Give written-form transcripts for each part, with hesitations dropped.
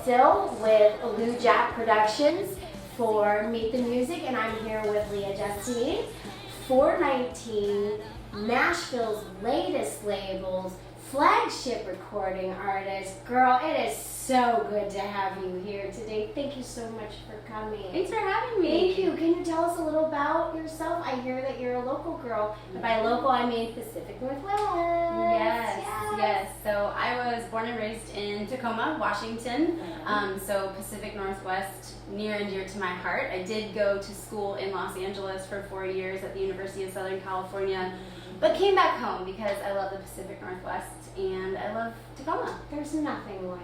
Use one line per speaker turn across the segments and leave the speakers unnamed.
still with Lujack Productions for Meet the Music, and I'm here with Leah Justine. 419, Nashville's latest label's flagship recording artist. Girl, it is so good to have you here today. Thank you so much for coming.
Thanks for having me.
Thank you. Can you tell us a little about yourself? I hear that you're a local girl. And by local, I mean Pacific Northwest.
Yes. So I was born and raised in Tacoma, Washington. So Pacific Northwest, near and dear to my heart. I did go to school in Los Angeles for 4 years at the University of Southern California, but came back home because I love the Pacific Northwest and I love Tacoma.
There's nothing like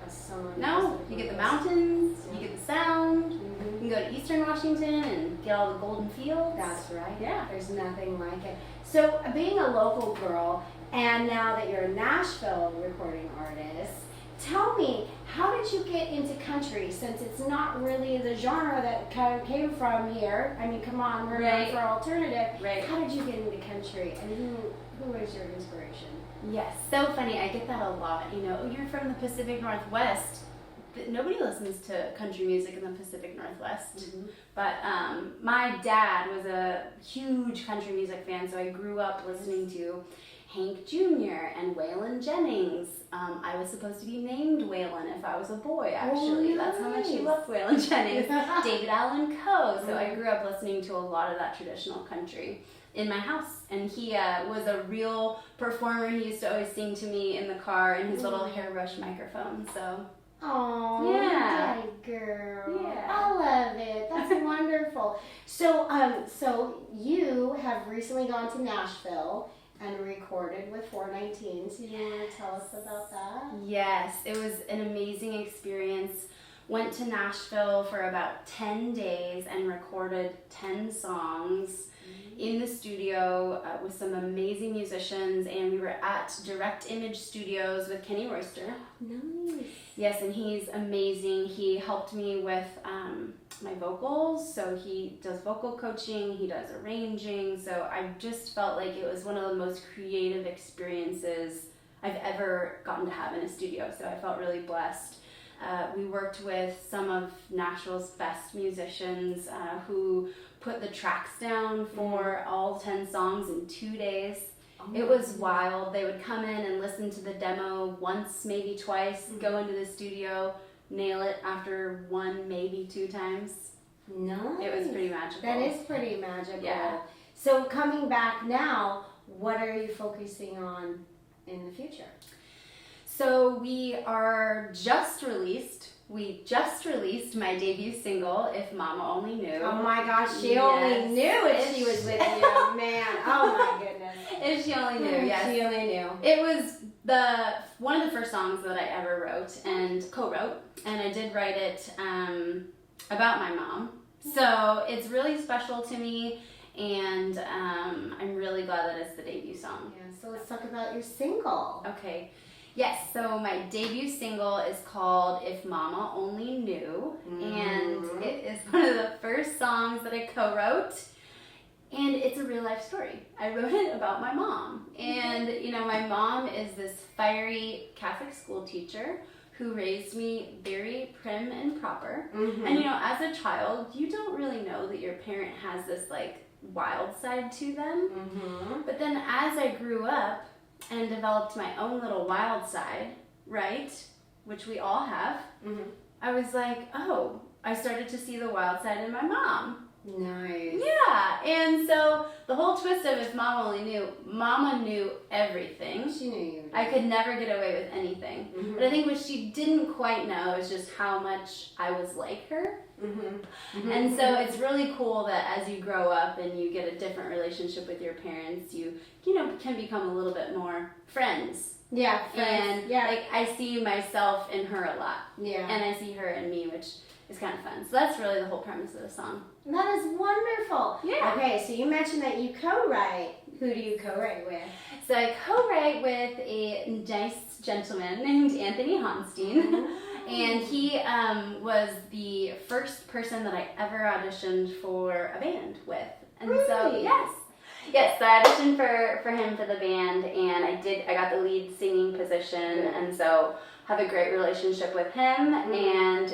a summer.
No, you get the mountains, you get the sound. You can go to Eastern Washington and get all the golden fields.
That's right.
Yeah.
There's nothing like it. So being a local girl, and now that you're a Nashville recording artist, tell me, how did you get into country, since it's not really the genre that kind of came from here? I mean, come on, we're known for alternative.
Right.
How did you get into country, and who was your inspiration?
Yes, so funny. I get that a lot. You know, you're from the Pacific Northwest. Nobody listens to country music in the Pacific Northwest. But my dad was a huge country music fan, so I grew up listening to Hank Jr. and Waylon Jennings. I was supposed to be named Waylon if I was a boy, actually.
Oh, nice.
That's how much he loved Waylon Jennings. David Allan Coe. So I grew up listening to a lot of that traditional country in my house. And he was a real performer. He used to always sing to me in the car in his little hairbrush microphone. So,
oh,
yeah.
Daddy girl.
Yeah.
I love it. That's wonderful. So, so you have recently gone to Nashville and recorded with 419. So you want to tell us about that?
Yes, it was an amazing experience. Went to Nashville for about 10 days and recorded 10 songs in the studio with some amazing musicians, and we were at Direct Image Studios with Kenny Royster.
Nice.
Yes, and he's amazing. He helped me with my vocals, so he does vocal coaching, he does arranging, so I just felt like it was one of the most creative experiences I've ever gotten to have in a studio, so I felt really blessed. We worked with some of Nashville's best musicians who put the tracks down for all 10 songs in 2 days. It was wild. They would come in and listen to the demo once, maybe twice, go into the studio, nail it after 1, maybe 2 times.
Nice.
It was pretty magical.
That is pretty magical.
Yeah.
So coming back now, what are you focusing on in the future?
So we just released my debut single, If Mama Only Knew.
Oh my gosh, she only knew if she was with you, man. Oh my goodness.
If she only knew, yes.
She only knew.
It was one of the first songs that I ever wrote and co-wrote, and I did write it about my mom. So it's really special to me, and I'm really glad that it's the debut song.
Yeah, so let's talk about your single.
Okay. Yes, so my debut single is called If Mama Only Knew, and it is one of the first songs that I co-wrote, and it's a real life story. I wrote it about my mom, and you know, my mom is this fiery Catholic school teacher who raised me very prim and proper, and you know, as a child, you don't really know that your parent has this like wild side to them, but then as I grew up, and developed my own little wild side, right? Which we all have. I was like, oh, I started to see the wild side in my mom.
Nice.
Yeah, and so the whole twist of If Mama Only Knew, Mama knew everything.
She knew you.
I could never get away with anything. But I think what she didn't quite know is just how much I was like her. And so it's really cool that as you grow up and you get a different relationship with your parents, you know, can become a little bit more friends.
Yeah, friends.
And
Yeah.
like I see myself in her a lot.
Yeah.
And I see her in me, which is kind of fun. So that's really the whole premise of the song.
That is wonderful.
Yeah.
Okay, so you mentioned that you co-write. Who do you co-write with?
So I co-write with a nice gentleman named Anthony Honstein. And he was the first person that I ever auditioned for a band with. And so, yes, so I auditioned for him for the band, and I got the lead singing position, and so have a great relationship with him, and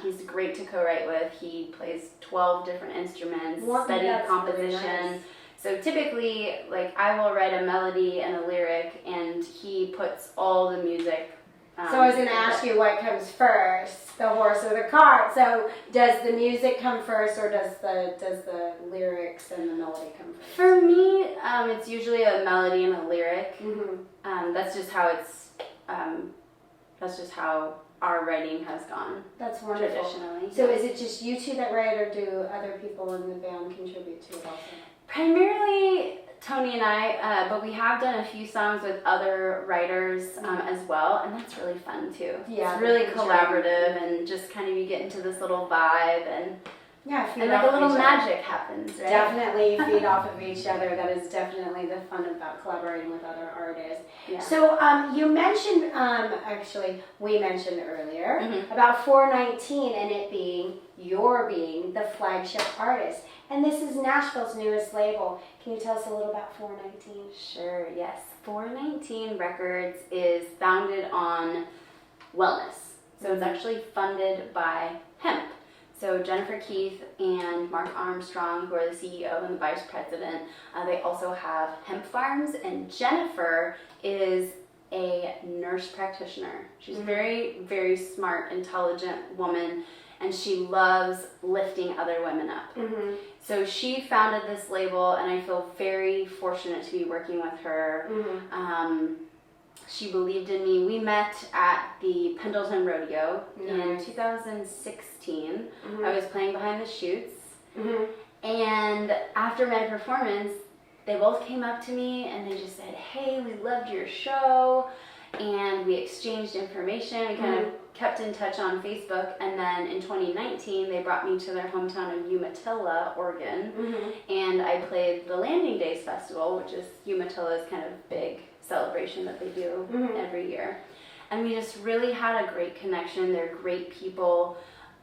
he's great to co-write with. He plays 12 different instruments, studied composition. Really nice. So typically, like, I will write a melody and a lyric, and he puts all the music.
So I was going to ask you what comes first, the horse or the cart. So does the music come first, or does the lyrics and the melody come first?
For me, it's usually a melody and a lyric. That's just how That's just how our writing has gone. That's wonderful. Traditionally.
So is it just you two that write, or do other people in the band contribute to it also?
Primarily Tony and I, but we have done a few songs with other writers as well, and that's really fun too. Yeah, it's really collaborative, and just kind of you get into this little vibe, and like a little magic happens, right?
Definitely feed off of each other. That is definitely the fun about collaborating with other artists. Yeah. So you mentioned, actually we mentioned earlier about 419 and it being the flagship artist. And this is Nashville's newest label. Can you tell us a little about 419?
Sure, yes. 419 Records is founded on wellness. So it's actually funded by hemp. So Jennifer Keith and Mark Armstrong, who are the CEO and the vice president, they also have hemp farms. And Jennifer is a nurse practitioner. She's a very, very smart, intelligent woman, and she loves lifting other women up. So she founded this label, and I feel very fortunate to be working with her. She believed in me. We met at the Pendleton Rodeo in 2016. I was playing behind the chutes. And after my performance, they both came up to me and they just said, "Hey, we loved your show." And we exchanged information. We kind of kept in touch on Facebook. And then in 2019, they brought me to their hometown of Umatilla, Oregon. And I played the Landing Days Festival, which is Umatilla's kind of big celebration that they do every year. And we just really had a great connection. They're great people,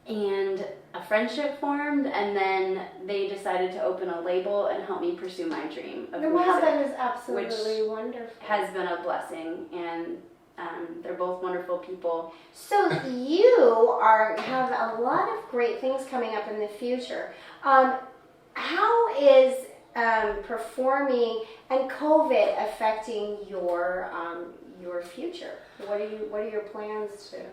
and a friendship formed, and then they decided to open a label and help me pursue my dream of music.
Wow, that is absolutely wonderful.
Has been a blessing, and they're both wonderful people.
So you have a lot of great things coming up in the future. How is performing and COVID affecting your future? What are your plans to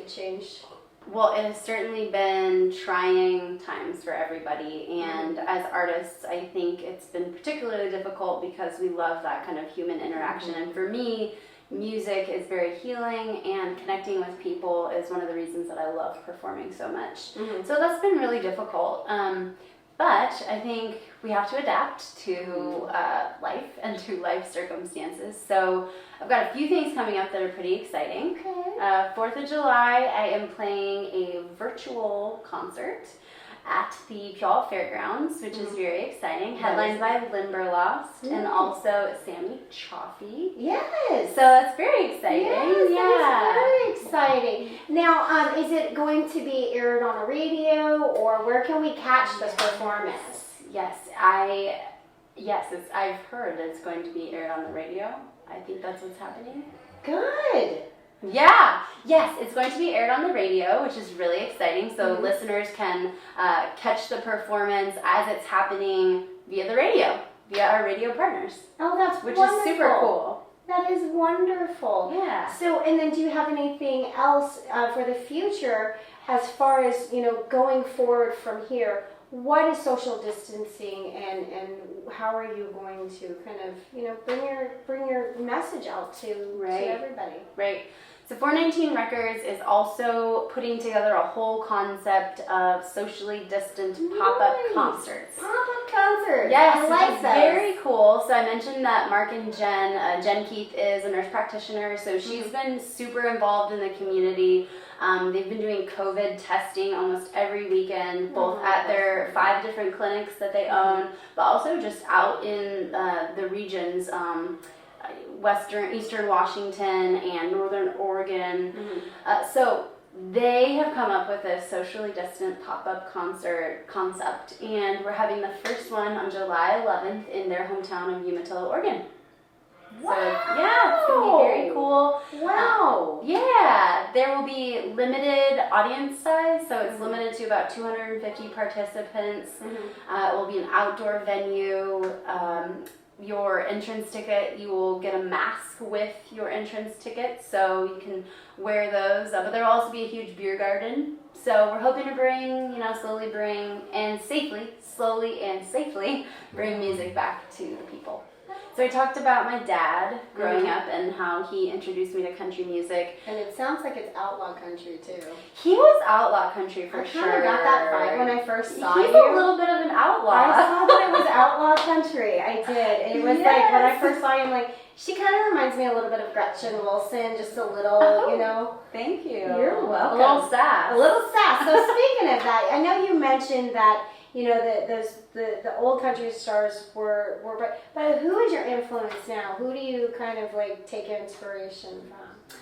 change?
Well, it has certainly been trying times for everybody, and as artists, I think it's been particularly difficult because we love that kind of human interaction. And for me, music is very healing, and connecting with people is one of the reasons that I love performing so much. So that's been really difficult. But I think we have to adapt to life and to life circumstances. So I've got a few things coming up that are pretty exciting. 4th of July, I am playing a virtual concert at the Puyallup Fairgrounds, which is very exciting. Headlined by Limberlost and also Sammy Chaffee.
Yes.
So that's very exciting.
Yes, very exciting. Now, is it going to be aired on a radio, or where can we catch this performance?
I've heard it's going to be aired on the radio. I think that's what's happening.
Good.
Yeah. Yes, it's going to be aired on the radio, which is really exciting. So listeners can catch the performance as it's happening via the radio, via our radio partners.
Oh, that's
wonderful. Which is super cool.
That is wonderful.
Yeah.
So, and then do you have anything else for the future as far as, going forward from here? What is social distancing, and how are you going to kind of, bring your message out to everybody?
Right. So 419 Records is also putting together a whole concept of socially distant pop-up concerts.
Pop-up concerts.
Yes,
I like that.
Very cool. So I mentioned that Mark and Jen Keith is a nurse practitioner, so she's been super involved in the community. They've been doing COVID testing almost every weekend, both at their 5 different clinics that they own, but also just out in the regions, Eastern Washington and Northern Oregon. So they have come up with a socially distant pop-up concert concept, and we're having the first one on July 11th in their hometown of Umatilla, Oregon. So yeah, it's gonna be very cool.
Wow.
Yeah, there will be limited audience size, so it's limited to about 250 participants. It will be an outdoor venue. Your entrance ticket, you will get a mask with your entrance ticket, so you can wear those. But there will also be a huge beer garden. So we're hoping to bring, slowly and safely bring music back to the people. So I talked about my dad growing up and how he introduced me to country music.
And it sounds like it's outlaw country too.
He was outlaw country for sure.
I kind of got that vibe when I first saw
He's
you.
a little bit of an outlaw.
I saw that it was outlaw country. I did. And it was like, when I first saw you, I'm like, she kind of reminds me a little bit of Gretchen Wilson, just a little,
Thank you.
You're welcome.
A little sass.
A little sass. So speaking of that, I know you mentioned that, the old country stars were but who is your influence now? Who do you kind of like take inspiration from?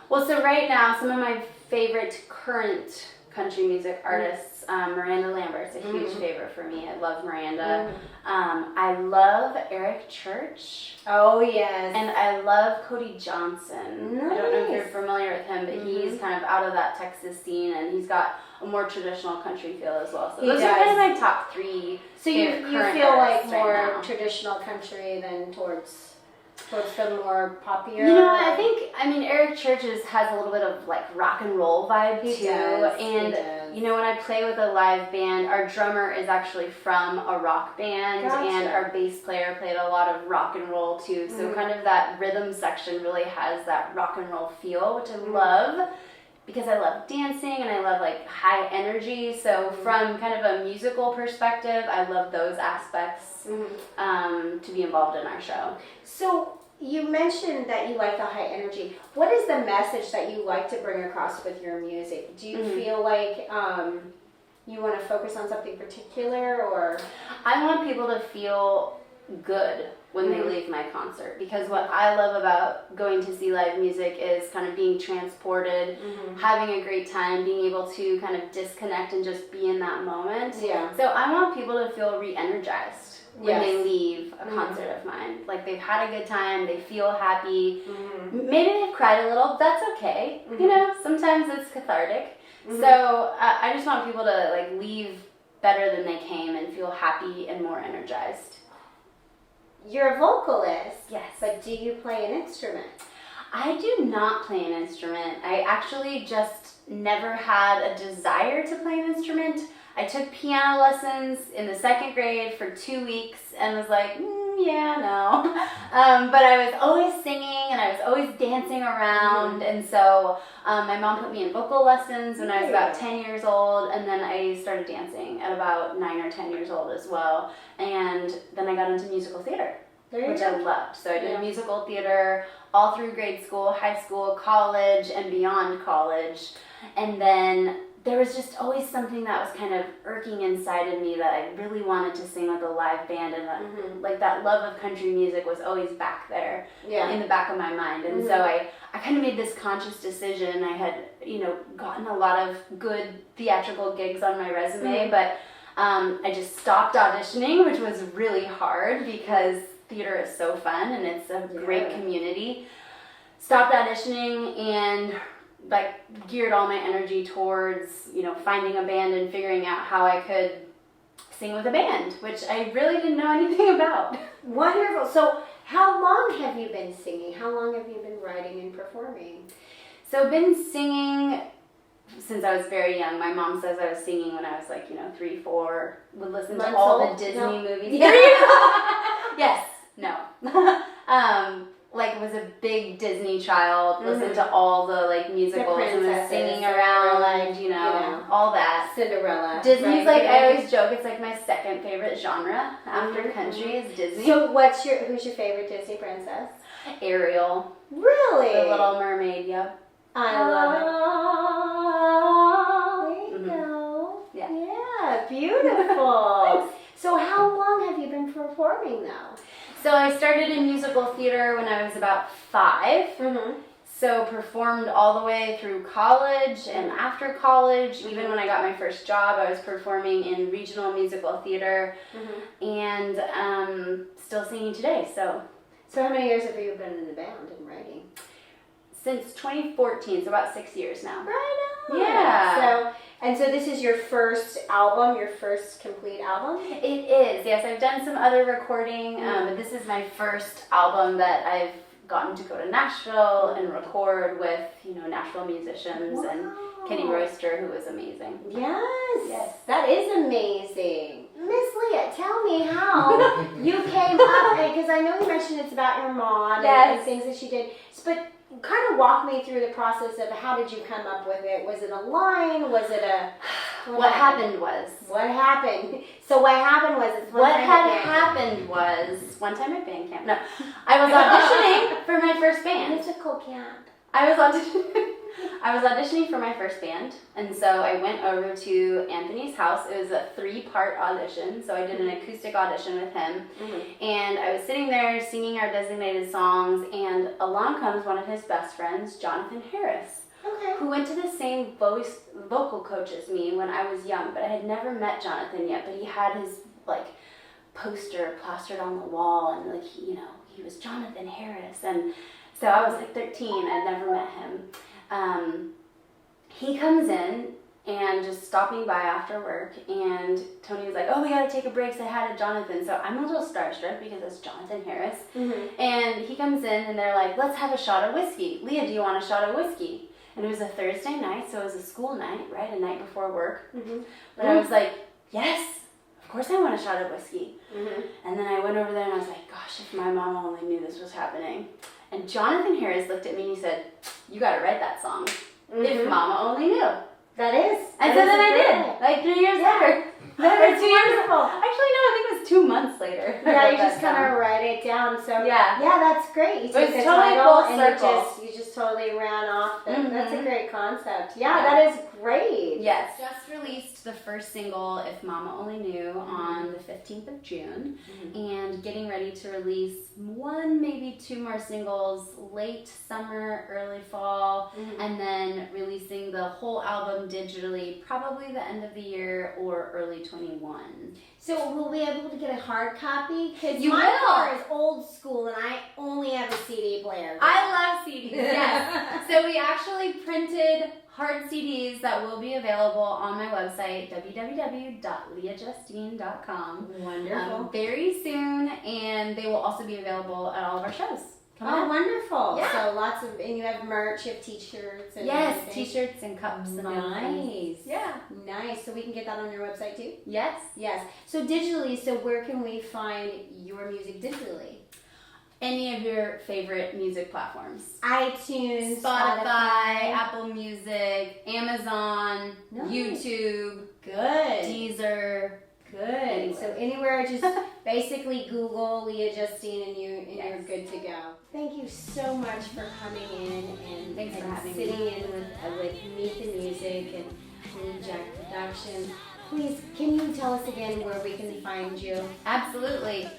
Well, so right now, some of my favorite current country music artists, Miranda Lambert's a huge favorite for me. I love Miranda. I love Eric Church.
Oh, yes.
And I love Cody Johnson.
Nice.
I don't know if you're familiar with him, but he's kind of out of that Texas scene, and he's got a more traditional country feel as well. So those are kind of my top three.
So you feel like more traditional country than towards the more popular?
I mean, Eric Church has a little bit of like rock and roll vibe too. When I play with a live band, our drummer is actually from a rock band, and our bass player played a lot of rock and roll too. So kind of that rhythm section really has that rock and roll feel, which I love. Because I love dancing and I love like high energy. So from kind of a musical perspective, I love those aspects to be involved in our show.
So you mentioned that you like the high energy. What is the message that you like to bring across with your music? Do you feel like you want to focus on something particular, or?
I want people to feel good when they leave my concert, because what I love about going to see live music is kind of being transported, having a great time, being able to kind of disconnect and just be in that moment.
Yeah.
So I want people to feel re-energized when they leave a concert of mine. Like they've had a good time, they feel happy, maybe they've cried a little, that's okay. Sometimes it's cathartic. So I just want people to like leave better than they came and feel happy and more energized.
You're a vocalist.
Yes.
But do you play an instrument?
I do not play an instrument. I actually just never had a desire to play an instrument. I took piano lessons in the 2nd grade for 2 weeks and was like, no. But I was always singing and I was always dancing around. And so my mom put me in vocal lessons when I was about 10 years old. And then I started dancing at about 9 or 10 years old as well. And then I got into musical theater, which I loved. So I did musical theater all through grade school, high school, college, and beyond college. And then there was just always something that was kind of irking inside of me that I really wanted to sing with a live band, and that, like that love of country music was always back there in the back of my mind. And so I kind of made this conscious decision. I had, gotten a lot of good theatrical gigs on my resume, but I just stopped auditioning, which was really hard because theater is so fun and it's a great community. Stopped auditioning and geared all my energy towards, finding a band and figuring out how I could sing with a band, which I really didn't know anything about.
Wonderful. So how long have you been singing? How long have you been writing and performing?
So I've been singing since I was very young. My mom says I was singing when I was 3, 4, would listen to all the Disney movies. Yes. No. Was a big Disney child, listened to all the musicals and was singing around, all that.
Cinderella.
Disney's I always joke, it's my second favorite genre after country is Disney.
So who's your favorite Disney princess?
Ariel.
Really?
The Little Mermaid, yep.
I love it. There you go. Yeah, beautiful. So how long have you been performing now?
So I started in musical theater when I was about 5. So performed all the way through college and after college. Even when I got my first job, I was performing in regional musical theater and still singing today. So
So how many years have you been in the band and writing?
Since 2014, so about 6 years now.
Right on.
Yeah.
So this is your first album, your first complete album?
It is, yes. I've done some other recording, but this is my first album that I've gotten to go to Nashville and record with, Nashville musicians and Kenny Royster, who was amazing.
Yes. That is amazing. Miss Leah, tell me how you came up, because I know you mentioned it's about your mom and things that she did, but kind of walk me through the process of how did you come up with it? Was it a line? Was it a...
What happened was...
What happened? So what happened was...
One time at band camp. No. I was auditioning for my first band.
Musical camp.
I was auditioning for my first band, and so I went over to Anthony's house. It was a 3-part audition, so I did an acoustic audition with him, and I was sitting there singing our designated songs, and along comes one of his best friends, Jonathan Harris, who went to the same vocal coach as me when I was young, but I had never met Jonathan yet, but he had his, poster plastered on the wall, and, he was Jonathan Harris, and so I was 13, I'd never met him. He comes in and just stopping by after work, and Tony was like, oh, we gotta take a break, say hi to Jonathan. So I'm a little starstruck because it's Jonathan Harris. And he comes in and they're like, let's have a shot of whiskey. Leah, do you want a shot of whiskey? And it was a Thursday night, so it was a school night, right? A night before work. But I was like, yes, of course I want a shot of whiskey. And then I went over there and I was like, gosh, if my mama only knew this was happening. And Jonathan Harris looked at me and he said, you gotta write that song. If mama only knew.
That is.
And so then I did, 3 years later.
That is wonderful.
Actually, no, I think it was 2 months later.
Yeah, you just kind of write it down. So yeah, that's great. You took the
totally
title
full
and
circle.
you just totally ran off. That's a great concept. Yeah, that is great.
Yes. Just released the first single, If Mama Only Knew, on the 15th of June, and getting ready to release 1, maybe 2 more singles late summer, early fall, and then releasing the whole album digitally, probably the end of the year or early 21.
So will we be able to get a hard copy? Because
You
my
will.
car is old school and I only have a CD player.
I love CDs, yes. So we actually printed hard CDs that will be available on my website, www.leahjustine.com.
Wonderful.
Very soon, and they will also be available at all of our shows.
Wonderful.
Yeah.
So lots of, and you have merch, you have t-shirts. And
Yes,
everything.
t-shirts and cups and
Nice.
Yeah.
Nice. So we can get that on your website too?
Yes.
Yes. So digitally, so where can we find your music digitally?
Any of your favorite music platforms.
iTunes,
Spotify, Apple Music, Amazon, YouTube,
Good.
Deezer.
Good.
Anywhere.
So anywhere, just basically Google Leah Justine and you're good to go. Thank you so much for coming in and
Thanks for having
sitting
me.
in with Meet the Music and Lujack Production. Please, can you tell us again where we can find you?
Absolutely.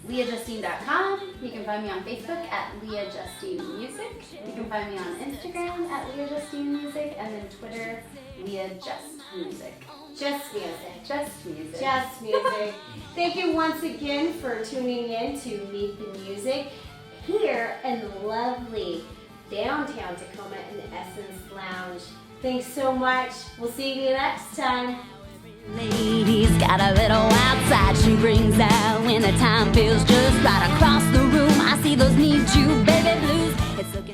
LeahJustine.com. You can find me on Facebook at Leah Justine Music. You can find me on Instagram at Leah Justine Music, and then Twitter, Leah Just Music.
Just music.
Just music.
Just music. Thank you once again for tuning in to Meet the Music here in the lovely downtown Tacoma in the Essence Lounge. Thanks so much. We'll see you next time.
Lady's got a little outside she brings out when the time feels just right across the room. I see those need you, baby blues. It's looking